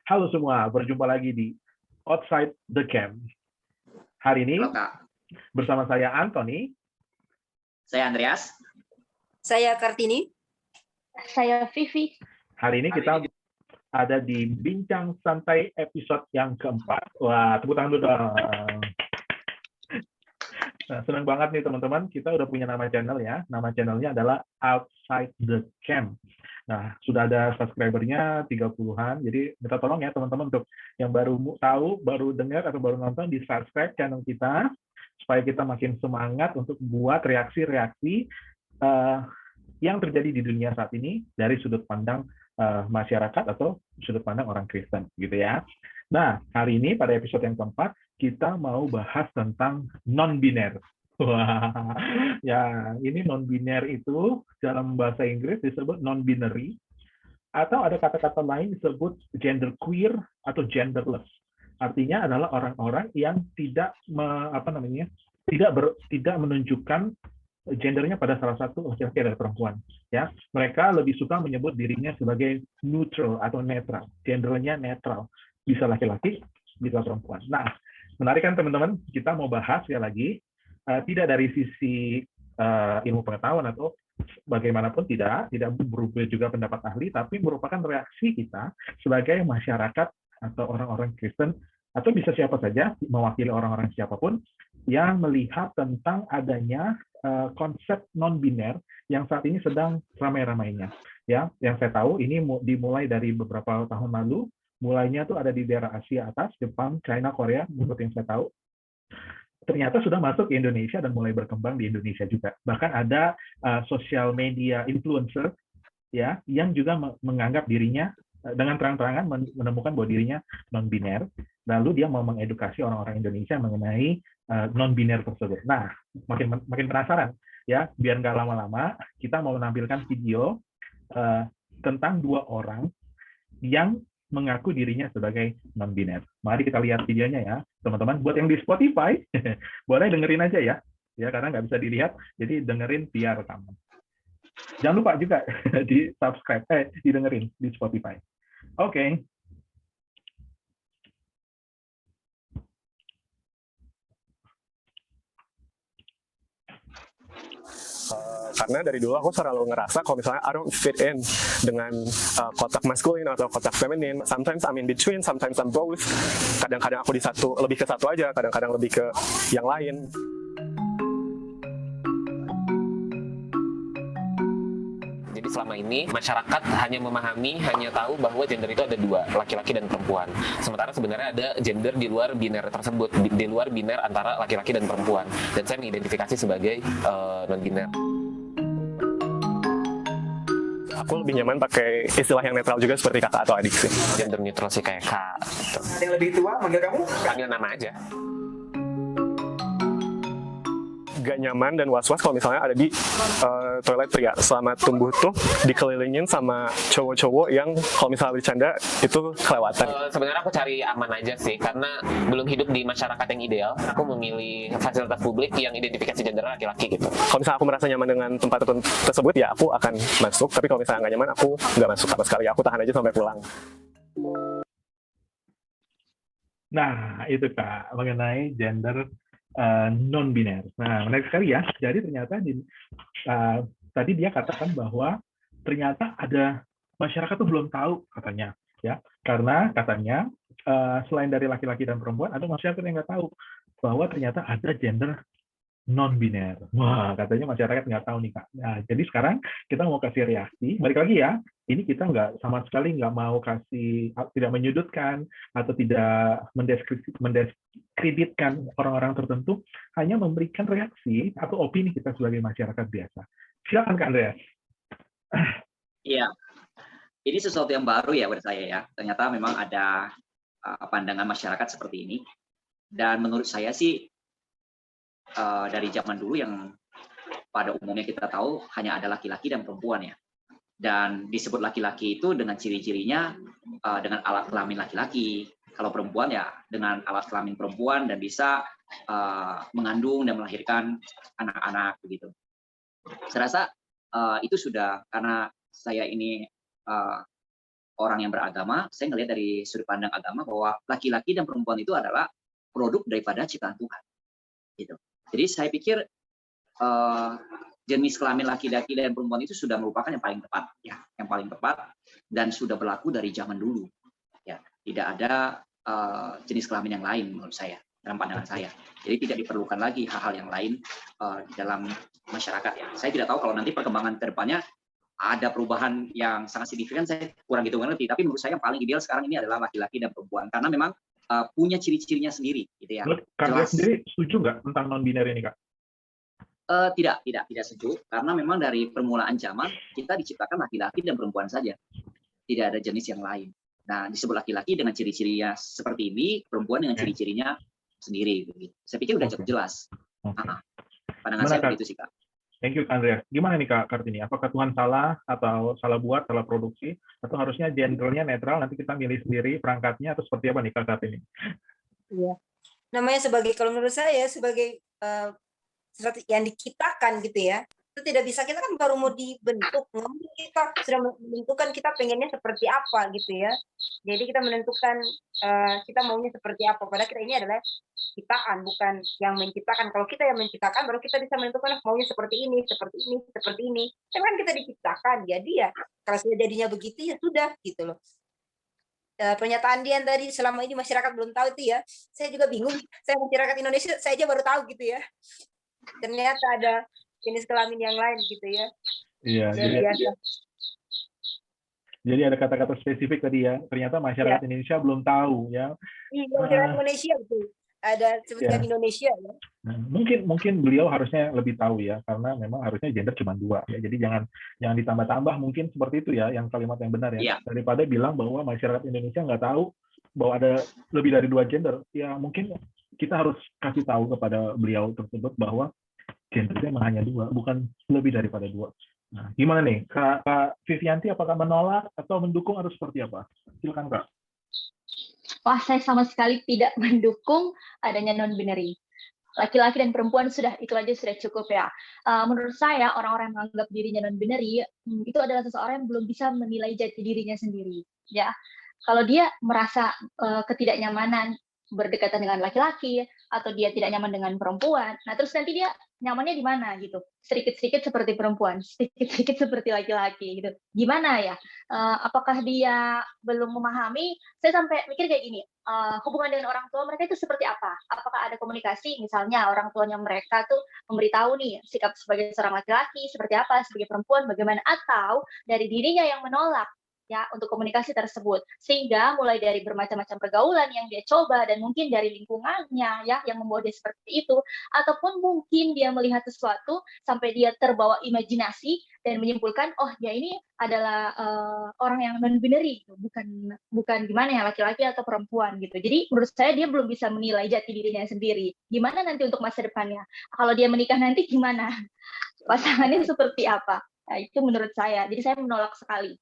Halo semua, berjumpa lagi di Outside the Camp. Hari ini Halo Kak, bersama saya Anthony. saya Andreas. Saya Kartini. Saya Vivi. Hari ini kita ada di Bincang Santai episode yang keempat. Wah, tepuk tangan dulu dong. Nah, senang banget nih teman-teman, kita udah punya nama channel ya. Nama channelnya adalah Outside the Camp. Nah, sudah ada subscribernya 30-an, jadi minta tolong ya teman-teman untuk yang baru tahu, baru dengar, atau baru nonton, di subscribe channel kita, supaya kita makin semangat untuk buat reaksi-reaksi yang terjadi di dunia saat ini dari sudut pandang masyarakat atau sudut pandang orang Kristen, gitu ya. Nah, hari ini pada episode yang keempat, kita mau bahas tentang non-biner. Wah, ya ini non-biner itu dalam bahasa Inggris disebut non-binary, atau ada kata-kata lain disebut genderqueer atau genderless. Artinya adalah orang-orang yang tidak tidak menunjukkan gendernya pada salah satu laki-laki atau perempuan. Ya, mereka lebih suka menyebut dirinya sebagai neutral atau netral. Gendernya netral, bisa laki-laki, bisa perempuan. Nah, menarik kan teman-teman? Kita mau bahas ya lagi, tidak dari sisi ilmu pengetahuan atau bagaimanapun, tidak berubah juga pendapat ahli, tapi merupakan reaksi kita sebagai masyarakat atau orang-orang Kristen, atau bisa siapa saja, mewakili orang-orang siapapun, yang melihat tentang adanya konsep non-biner yang saat ini sedang ramai-ramainya. Ya, yang saya tahu ini dimulai dari beberapa tahun lalu, mulainya tuh ada di daerah Asia atas, Jepang, China, Korea, menurut yang saya tahu. Ternyata sudah masuk ke Indonesia dan mulai berkembang di Indonesia juga. Bahkan ada social media influencer ya yang juga menganggap dirinya dengan terang-terangan menemukan bahwa dirinya non-biner, lalu dia mau mengedukasi orang-orang Indonesia mengenai non-biner tersebut. Nah, makin penasaran ya, biar nggak lama-lama, kita mau menampilkan video tentang dua orang yang mengaku dirinya sebagai non-biner. Mari kita lihat videonya ya, teman-teman. Buat yang di Spotify, boleh dengerin aja ya, karena nggak bisa dilihat, jadi dengerin via rekaman. Jangan lupa juga di subscribe, didengerin di Spotify. Oke. Karena dari dulu aku selalu ngerasa kalau misalnya I don't fit in dengan kotak maskulin atau kotak feminin. Sometimes I'm in between, sometimes I'm both. Kadang-kadang aku lebih ke satu aja, kadang-kadang lebih ke yang lain. Jadi selama ini masyarakat hanya tahu bahwa gender itu ada dua, laki-laki dan perempuan. Sementara sebenarnya ada gender di luar biner tersebut, di luar biner antara laki-laki dan perempuan. Dan saya mengidentifikasi sebagai non-biner. Aku lebih nyaman pakai istilah yang netral juga seperti kakak atau adik sih. Gender neutral sih kayak kak. Gitu. Ada yang lebih tua manggil kamu? Panggil nama aja. Gak nyaman dan was-was kalau misalnya ada di toilet pria selama tumbuh tuh dikelilingin sama cowok-cowok yang kalau misalnya bercanda itu kelewatan. Sebenarnya aku cari aman aja sih, karena belum hidup di masyarakat yang ideal. Aku memilih fasilitas publik yang identifikasi gender laki-laki gitu. Kalau misalnya aku merasa nyaman dengan tempat tersebut ya aku akan masuk, tapi kalau misalnya nggak nyaman aku nggak masuk sama sekali, aku tahan aja sampai pulang. Nah, itu Kak, mengenai gender non-biner. Nah, menarik sekali ya. Jadi ternyata tadi dia katakan bahwa ternyata ada masyarakat tuh belum tahu katanya, ya, karena katanya selain dari laki-laki dan perempuan, ada masyarakat yang nggak tahu bahwa ternyata ada gender non-biner. Wah, katanya masyarakat nggak tahu nih Kak. Nah, jadi sekarang kita mau kasih reaksi. Balik lagi ya, ini kita sama sekali nggak mau tidak menyudutkan atau tidak mendiskreditkan orang-orang tertentu, hanya memberikan reaksi atau opini kita sebagai masyarakat biasa. Silakan Kak Andreas. Iya, ini sesuatu yang baru ya buat saya ya. Ternyata memang ada pandangan masyarakat seperti ini. Dan menurut saya sih, dari zaman dulu yang pada umumnya kita tahu hanya ada laki-laki dan perempuan ya. Dan disebut laki-laki itu dengan ciri-cirinya dengan alat kelamin laki-laki. Kalau perempuan ya dengan alat kelamin perempuan dan bisa mengandung dan melahirkan anak-anak begitu. Saya rasa itu sudah, karena saya ini orang yang beragama, saya ngelihat dari sudut pandang agama bahwa laki-laki dan perempuan itu adalah produk daripada ciptaan Tuhan. Gitu. Jadi saya pikir jenis kelamin laki-laki dan perempuan itu sudah merupakan yang paling tepat, ya, yang paling tepat dan sudah berlaku dari zaman dulu. Ya, tidak ada jenis kelamin yang lain menurut saya dalam pandangan saya. Jadi tidak diperlukan lagi hal-hal yang lain di dalam masyarakat. Ya, saya tidak tahu kalau nanti perkembangan ke depannya ada perubahan yang sangat signifikan, saya kurang gitu ngerti. Tapi menurut saya yang paling ideal sekarang ini adalah laki-laki dan perempuan karena memang punya ciri-cirinya sendiri, gitu ya. Kak sendiri setuju nggak tentang non-binary ini, Kak? Tidak setuju, karena memang dari permulaan zaman kita diciptakan laki-laki dan perempuan saja, tidak ada jenis yang lain. Nah, disebut laki-laki dengan ciri-cirinya seperti ini, perempuan dengan ciri-cirinya sendiri. Begitu. Saya pikir udah cukup jelas. Pandangan saya begitu sih, Kak. Thank you, Andreas. Gimana nih, Kak Kartini? Apakah Tuhan salah atau salah buat, salah produksi, atau harusnya gendernya netral? Nanti kita milih sendiri perangkatnya atau seperti apa nih, Kak Kartini? Iya. Namanya sebagai, kalau menurut saya sebagai yang diciptakan gitu ya, itu tidak bisa, kita kan baru mau dibentuk, kita sudah menentukan kita pengennya seperti apa gitu ya. Jadi kita menentukan kita maunya seperti apa, padahal kita ini adalah ciptaan, bukan yang menciptakan. Kalau kita yang menciptakan, baru kita bisa menentukan maunya seperti ini, seperti ini, seperti ini. Kan kita diciptakan, jadi ya kalau sudah jadinya begitu ya sudah gitu loh. Pernyataan Dian tadi, selama ini masyarakat belum tahu itu ya, saya juga bingung. Saya masyarakat Indonesia, saya aja baru tahu gitu ya. Ternyata ada jenis kelamin yang lain gitu ya. Iya, jadi ada kata-kata spesifik tadi ya. Ternyata masyarakat Indonesia belum tahu ya. Iya, masyarakat Indonesia betul. Ada sebutkan Indonesia ya. Nah, mungkin beliau harusnya lebih tahu ya, karena memang harusnya gender cuma 2 ya. Jadi jangan ditambah-tambah, mungkin seperti itu ya, yang kalimat yang benar ya. Daripada bilang bahwa masyarakat Indonesia nggak tahu bahwa ada lebih dari 2 gender. Ya mungkin kita harus kasih tahu kepada beliau tersebut bahwa gendernya memang hanya 2, bukan lebih daripada 2. Nah, gimana nih, Kak Vivianti, apakah menolak atau mendukung atau seperti apa? Silakan, Kak. Wah, saya sama sekali tidak mendukung adanya non-binary. Laki-laki dan perempuan itu aja sudah cukup ya. Menurut saya, orang-orang yang menganggap dirinya non-binary itu adalah seseorang yang belum bisa menilai jati dirinya sendiri. Ya, kalau dia merasa ketidaknyamanan berdekatan dengan laki-laki atau dia tidak nyaman dengan perempuan, nah terus nanti dia nyamannya di mana gitu, sedikit-sedikit seperti perempuan, sedikit-sedikit seperti laki-laki gitu, gimana ya? Apakah dia belum memahami? Saya sampai mikir kayak gini, hubungan dengan orang tua mereka itu seperti apa? Apakah ada komunikasi, misalnya orang tuanya mereka tuh memberitahu nih sikap sebagai seorang laki-laki seperti apa, sebagai perempuan bagaimana, atau dari dirinya yang menolak ya untuk komunikasi tersebut, sehingga mulai dari bermacam-macam pergaulan yang dia coba dan mungkin dari lingkungannya ya yang membawa dia seperti itu, ataupun mungkin dia melihat sesuatu sampai dia terbawa imajinasi dan menyimpulkan oh dia ini adalah orang yang non-binary, bukan gimana ya laki-laki atau perempuan gitu. Jadi menurut saya dia belum bisa menilai jati dirinya sendiri. Gimana nanti untuk masa depannya? Kalau dia menikah nanti gimana? Pasangannya seperti apa? Nah, itu menurut saya. Jadi saya menolak sekali.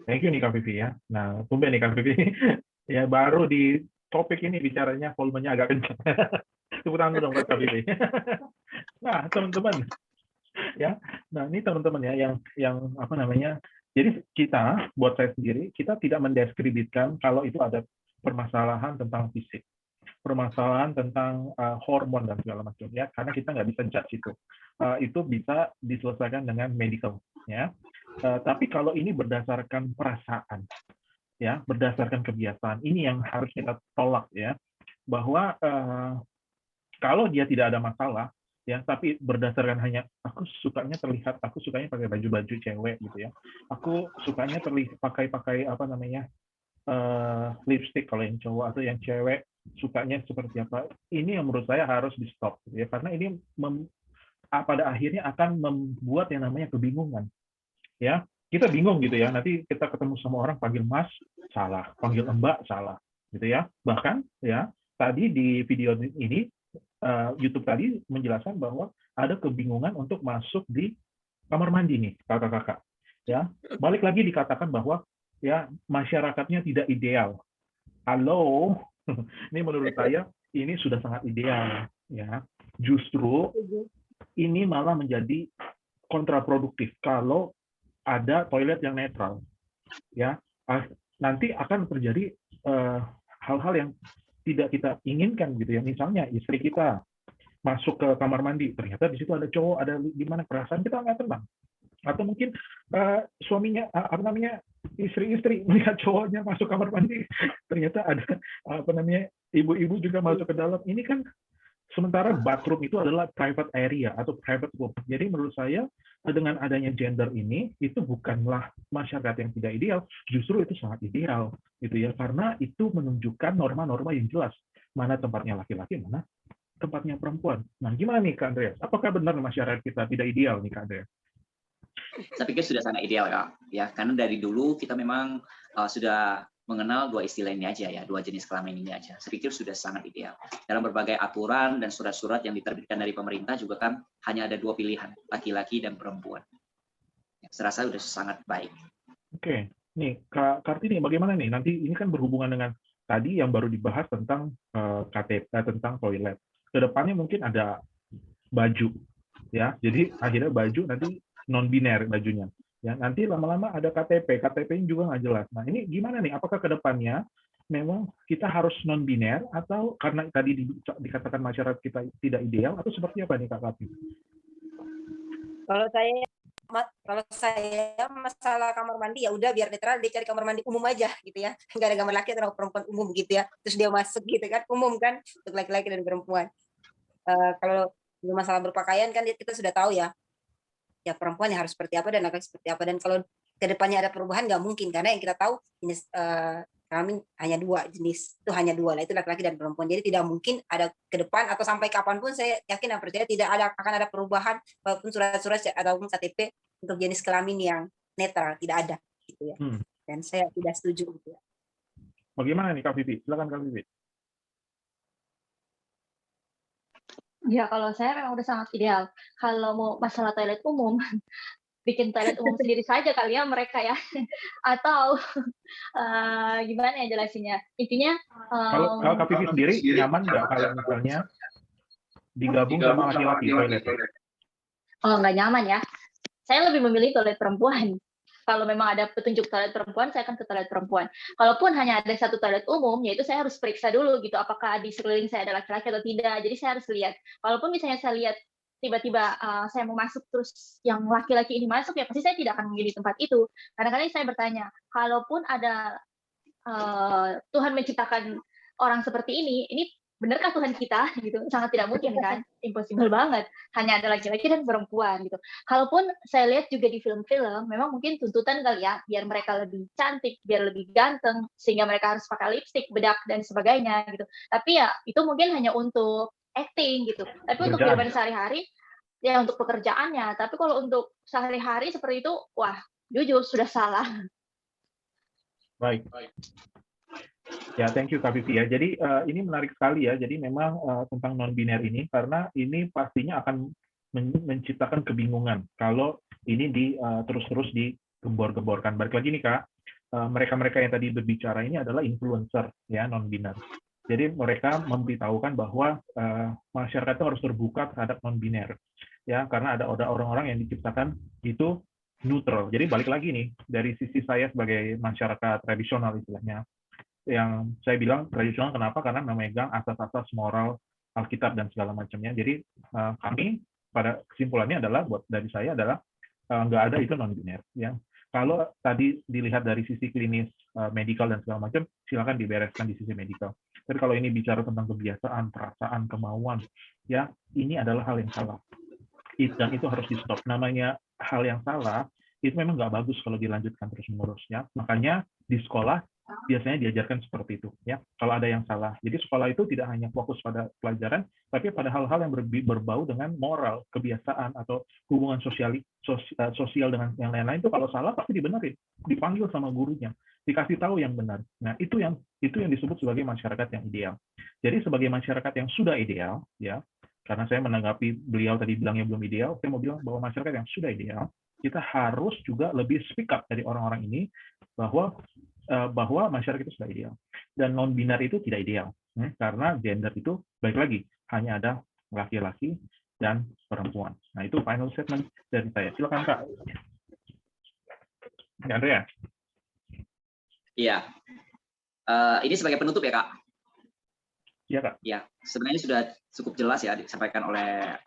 Thank you nih Kak Vivi ya. Nah, tumben nih Kak Vivi. Ya baru di topik ini bicaranya volumenya agak kencang. Tepuk tangan dong Kak Vivi. Nah, teman-teman. Ya. Nah, ini teman-teman ya yang apa namanya? Jadi kita buat saya sendiri, kita tidak mendeskripsikan kalau itu ada permasalahan tentang fisik, permasalahan tentang hormon dan segala macam ya, karena kita nggak bisa judge itu. Itu bisa diselesaikan dengan medical ya. Tapi kalau ini berdasarkan perasaan, ya, berdasarkan kebiasaan, ini yang harus kita tolak ya, bahwa kalau dia tidak ada masalah, ya, tapi berdasarkan hanya aku sukanya terlihat, aku sukanya pakai baju-baju cewek gitu ya, aku sukanya terlihat pakai apa namanya lipstick kalau yang cowok, atau yang cewek sukanya seperti apa, ini yang menurut saya harus di stop gitu ya, karena ini pada akhirnya akan membuat yang namanya kebingungan. Ya, kita bingung gitu ya. Nanti kita ketemu sama orang panggil Mas salah, panggil Mbak salah, gitu ya. Bahkan ya tadi di video ini YouTube tadi menjelaskan bahwa ada kebingungan untuk masuk di kamar mandi nih, kakak-kakak. Ya, balik lagi dikatakan bahwa ya masyarakatnya tidak ideal. Halo, ini menurut saya ini sudah sangat ideal. Ya, justru ini malah menjadi kontraproduktif kalau ada toilet yang netral. ya nanti akan terjadi hal-hal yang tidak kita inginkan gitu ya. Misalnya istri kita masuk ke kamar mandi, ternyata di situ ada cowok, ada gimana, perasaan kita nggak tenang. Atau mungkin suaminya istri-istri melihat cowoknya masuk kamar mandi, ternyata ada ibu-ibu juga masuk ke dalam. Ini kan sementara bathroom itu adalah private area atau private room. Jadi menurut saya dengan adanya gender ini itu bukanlah masyarakat yang tidak ideal, justru itu sangat ideal gitu ya, karena itu menunjukkan norma-norma yang jelas, mana tempatnya laki-laki, mana tempatnya perempuan. Nah, gimana nih Kak Andreas? Apakah benar masyarakat kita tidak ideal nih Kak Andreas? Saya pikir sudah sangat ideal Kak, ya karena dari dulu kita memang sudah mengenal dua istilah ini aja ya, dua jenis kelamin ini aja. Saya pikir sudah sangat ideal. Dalam berbagai aturan dan surat-surat yang diterbitkan dari pemerintah juga kan hanya ada dua pilihan, laki-laki dan perempuan. Saya rasa sudah sangat baik. Oke, nih Kak Kartini bagaimana nih? Nanti ini kan berhubungan dengan tadi yang baru dibahas tentang KTP, tentang toilet. Kedepannya mungkin ada baju, ya. Jadi akhirnya baju nanti non-biner bajunya. Ya, nanti lama-lama ada KTP, KTP-nya juga nggak jelas. Nah, ini gimana nih? Apakah ke depannya memang kita harus non-biner atau karena tadi dikatakan masyarakat kita tidak ideal atau seperti apa nih Kak Kapi? Kalau saya masalah kamar mandi ya udah biar netral, dia cari kamar mandi umum aja gitu ya, nggak ada gambar laki atau perempuan umum gitu ya, terus dia masuk gitu kan, umum kan untuk laki-laki dan perempuan. Kalau masalah berpakaian kan kita sudah tahu ya perempuan yang harus seperti apa dan laki seperti apa, dan kalau kedepannya ada perubahan nggak mungkin karena yang kita tahu jenis kelamin hanya dua jenis, itu hanya dua lah, itu laki-laki dan perempuan, jadi tidak mungkin ada ke depan atau sampai kapanpun saya yakin dan percaya tidak akan ada perubahan walaupun surat-surat ataupun KTP untuk jenis kelamin yang netral, tidak ada gitu ya. Dan saya tidak setuju gitu ya. Bagaimana nih Kak Vivi? Silakan Kak Vivi. Ya, kalau saya memang udah sangat ideal. Kalau mau masalah toilet umum, bikin toilet umum sendiri saja kali ya mereka ya. Atau gimana ya jelasinnya? Intinya kalau Kak Vivi sendiri nyaman nggak kalau misalnya digabung sama laki-laki toilet? Oh, nggak nyaman ya. Saya lebih memilih toilet perempuan. Kalau memang ada petunjuk toilet perempuan, saya akan ke toilet perempuan. Kalaupun hanya ada satu toilet umum, yaitu saya harus periksa dulu gitu, apakah di sekeliling saya ada laki-laki atau tidak. Jadi saya harus lihat. Kalaupun misalnya saya lihat tiba-tiba saya mau masuk terus yang laki-laki ini masuk, ya pasti saya tidak akan memilih tempat itu. Kadang-kadang saya bertanya, kalaupun ada Tuhan menciptakan orang seperti ini benarkah Tuhan kita gitu? Sangat tidak mungkin kan, impossible banget. Hanya ada laki-laki dan perempuan gitu. Kalaupun saya lihat juga di film-film, memang mungkin tuntutan kali ya, biar mereka lebih cantik, biar lebih ganteng, sehingga mereka harus pakai lipstik, bedak dan sebagainya gitu. Tapi ya itu mungkin hanya untuk acting gitu. Tapi untuk kehidupan sehari-hari, ya untuk pekerjaannya. Tapi kalau untuk sehari-hari seperti itu, wah jujur sudah salah. Baik. Ya, thank you Kak Vivi ya. Jadi ini menarik sekali ya. Jadi memang tentang non-biner ini, karena ini pastinya akan menciptakan kebingungan kalau ini terus-terus digembor-gemborkan. Balik lagi nih Kak, mereka-mereka yang tadi berbicara ini adalah influencer ya, non-biner. Jadi mereka memberitahukan bahwa masyarakat itu harus terbuka terhadap non-biner ya, karena ada orang-orang yang diciptakan itu neutral. Jadi balik lagi nih dari sisi saya sebagai masyarakat tradisional istilahnya, yang saya bilang tradisional kenapa? Karena memegang asas-asas moral Alkitab dan segala macamnya. Jadi kami pada kesimpulannya adalah dari saya adalah nggak ada itu non-biner. Ya. Kalau tadi dilihat dari sisi klinis, medikal dan segala macam, silakan dibereskan di sisi medikal. Tapi kalau ini bicara tentang kebiasaan, perasaan, kemauan, ya ini adalah hal yang salah. Dan itu harus di-stop. Namanya hal yang salah, itu memang nggak bagus kalau dilanjutkan terus-menerus. Ya. Makanya di sekolah biasanya diajarkan seperti itu ya, kalau ada yang salah. Jadi sekolah itu tidak hanya fokus pada pelajaran, tapi pada hal-hal yang berbau dengan moral, kebiasaan atau hubungan sosial dengan yang lain-lain. Itu kalau salah pasti dibenerin, dipanggil sama gurunya, dikasih tahu yang benar. Nah itu yang disebut sebagai masyarakat yang ideal. Jadi sebagai masyarakat yang sudah ideal ya, karena saya menanggapi beliau tadi bilangnya belum ideal, saya mau bilang bahwa masyarakat yang sudah ideal, kita harus juga lebih speak up dari orang-orang ini bahwa masyarakat itu sudah ideal, dan non-binar itu tidak ideal karena gender itu baik lagi hanya ada laki-laki dan perempuan. Nah itu final statement dari saya. Silakan Kak Andrea. Iya. Ini sebagai penutup ya, Kak. Iya, Kak. Ya, sebenarnya sudah cukup jelas ya disampaikan oleh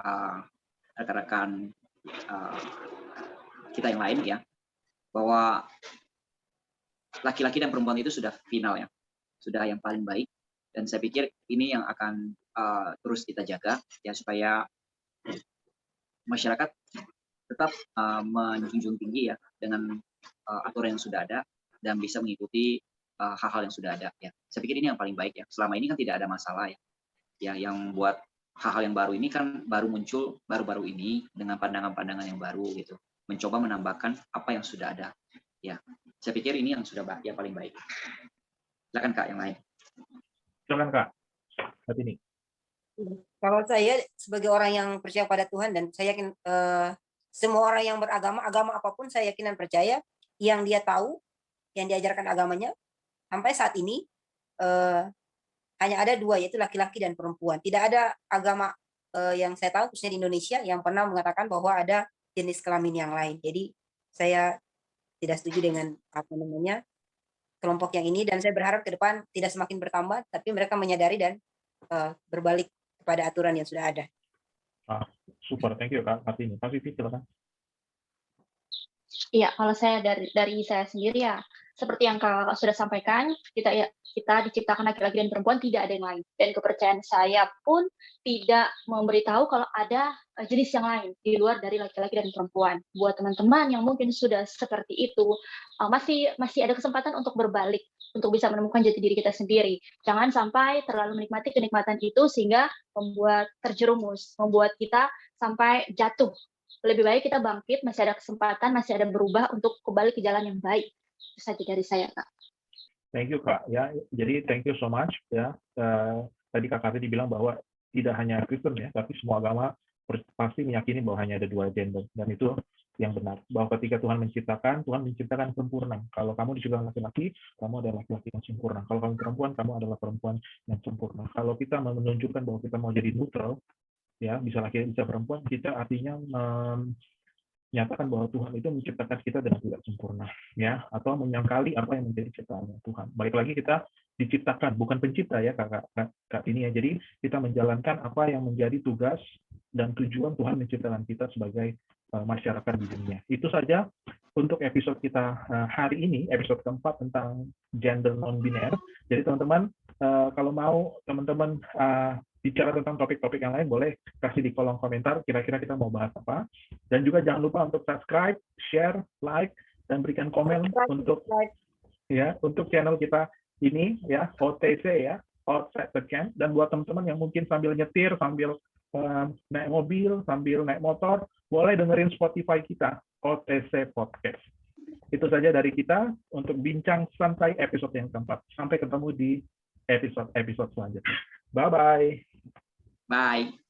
rekan-rekan kita yang lain ya, bahwa laki-laki dan perempuan itu sudah final ya, sudah yang paling baik, dan saya pikir ini yang akan terus kita jaga ya, supaya masyarakat tetap menjunjung tinggi ya dengan aturan yang sudah ada dan bisa mengikuti hal-hal yang sudah ada ya. Saya pikir ini yang paling baik ya. Selama ini kan tidak ada masalah ya. Ya, yang buat hal-hal yang baru ini kan baru muncul baru-baru ini dengan pandangan-pandangan yang baru gitu. Mencoba menambahkan apa yang sudah ada. Ya, saya pikir ini yang sudah yang paling baik. Silakan Kak yang lain. Silakan Kak. Saat ini. Kalau saya sebagai orang yang percaya pada Tuhan, dan saya yakin semua orang yang beragama, agama apapun saya yakin dan percaya, yang dia tahu, yang diajarkan agamanya, sampai saat ini hanya ada dua, yaitu laki-laki dan perempuan. Tidak ada agama yang saya tahu, khususnya di Indonesia, yang pernah mengatakan bahwa ada jenis kelamin yang lain. Jadi saya tidak setuju dengan kelompok yang ini, dan saya berharap ke depan tidak semakin bertambah, tapi mereka menyadari dan berbalik kepada aturan yang sudah ada. Super, thank you Kak Kartini. Pak Vivi, silakan. Iya, kalau saya dari saya sendiri ya, seperti yang Kakak sudah sampaikan, kita diciptakan laki-laki dan perempuan, tidak ada yang lain. Dan kepercayaan saya pun tidak memberitahu kalau ada jenis yang lain di luar dari laki-laki dan perempuan. Buat teman-teman yang mungkin sudah seperti itu, masih ada kesempatan untuk berbalik, untuk bisa menemukan jati diri kita sendiri. Jangan sampai terlalu menikmati kenikmatan itu sehingga membuat terjerumus, membuat kita sampai jatuh. Lebih baik kita bangkit, masih ada kesempatan, masih ada berubah untuk kembali ke jalan yang baik. Itu saja dari saya, Kak. Thank you Kak. Ya, jadi thank you so much ya. Tadi Kak Kartini bilang bahwa tidak hanya Kristen ya, tapi semua agama pasti meyakini bahwa hanya ada dua gender, dan itu yang benar. Bahwa ketika Tuhan menciptakan sempurna. Kalau kamu diciptakan laki-laki, kamu adalah laki-laki yang sempurna. Kalau kamu perempuan, kamu adalah perempuan yang sempurna. Kalau kita menunjukkan bahwa kita mau jadi neutral, ya bisa laki bisa perempuan, kita artinya menyatakan bahwa Tuhan itu menciptakan kita dengan tidak sempurna, ya, atau menyangkali apa yang menjadi ciptaannya Tuhan. Balik lagi, kita diciptakan, bukan pencipta ya Kak ini ya. Jadi kita menjalankan apa yang menjadi tugas dan tujuan Tuhan menciptakan kita sebagai masyarakat di dunia. Itu saja untuk episode kita hari ini, episode keempat tentang gender non-biner. Jadi teman-teman, kalau mau teman-teman bicara tentang topik-topik yang lain, boleh kasih di kolom komentar kira-kira kita mau bahas apa. Dan juga jangan lupa untuk subscribe, share, like, dan berikan komen untuk channel kita ini ya, OTC ya, Outside the Camp. Dan buat teman-teman yang mungkin sambil nyetir, sambil naik mobil, sambil naik motor, boleh dengerin Spotify kita, OTC Podcast. Itu saja dari kita untuk bincang santai episode yang keempat. Sampai ketemu di episode selanjutnya. Bye-bye. Bye.